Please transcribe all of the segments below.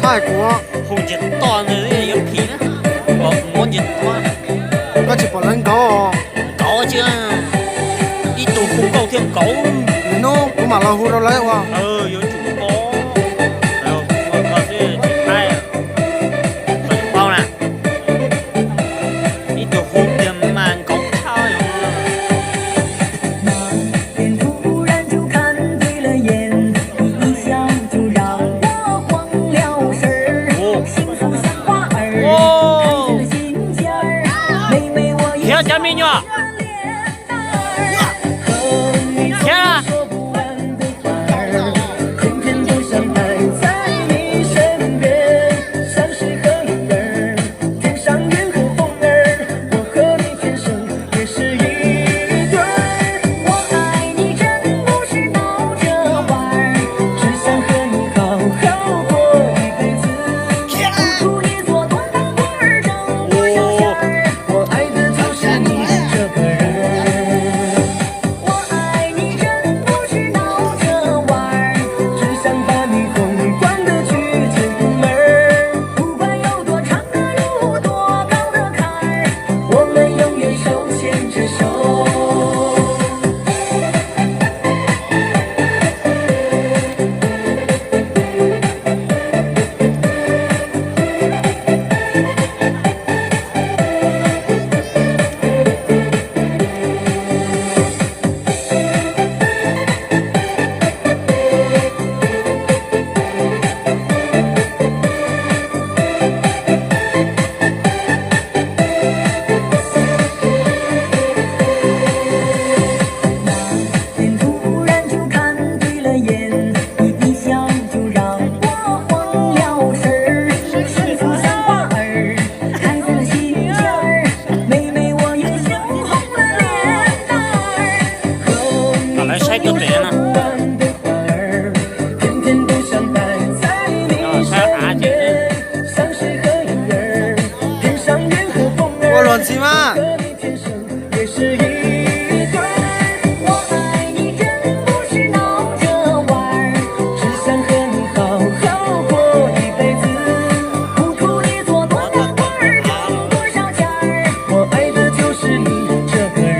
泰国，红日當嘅影片啊，我熱哇，嗰次不能搞，搞chứ，呢度好高添搞，你喏，我马老虎都来哇，有主播，然後我是去拍啊，我就包啦，呢度好點慢講抄樣啊。那天突然就看對了眼，你一笑就讓我慌了神兒，幸福像花兒開在了心間兒，每每我一聽下美女啊，和你聽啊。說不完的話兒，天天都想待在你身邊，像是和影兒，天上雲和風兒，我和你天生也是一對兒。我愛你真不是鬧着玩兒，只想和你好好過一輩子，付出你做多大官兒掙多少錢兒，我愛的就是你這個人。我愛你真不是鬧着玩兒，只想把你宏觀的去進門兒，不管有多長的路，多高的坎兒，我們永遠手牽着手。天突然就看對了眼，你一笑就讓我慌了神兒，幸福像花兒開在了心間兒，每每我也笑紅了臉蛋兒，和你來曬個點啊，不完的花兒，天天都想待在你身邊，像是和影兒，天上雲和風我兒，亂吃嘛，和你天生也是一對兒。我愛你真不是鬧着玩兒，只想和你好好過一輩子，付出你做多大官兒掙多少錢兒，我愛的就是你這個人。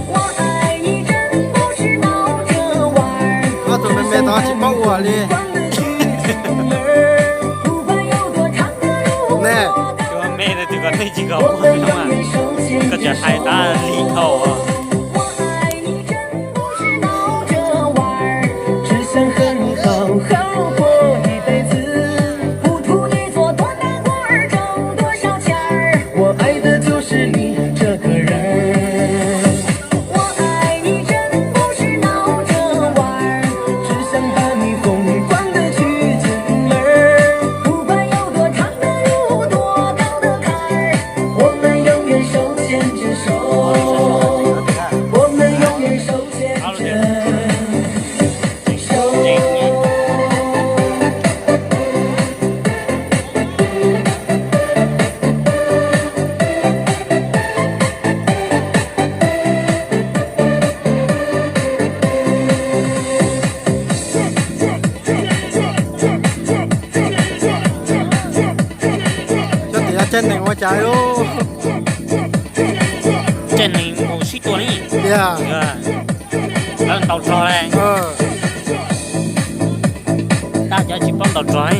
我愛你真不是鬧着玩兒，我準備咩打起包我哩，光的去進門兒，不管有多長的路，呢，叫我咩咧？這個呢幾個我們永我嘛，遠手牽個着手。隻太大力頭啊！我愛你真不是鬧着玩兒，只想和你好好過一輩子，付出你做多大官兒掙多少錢兒，我愛的就是你這個人。我愛你真不是鬧着玩兒，只想把你宏觀的去進門兒，不管有多長的路，多高的坎兒，我們永遠手牽着手。我們永遠手牽着手。就第一真定我仔咯，真係冇輸過呢，對啊，有人鬥錯咧，大家一起幫鬥錯咧。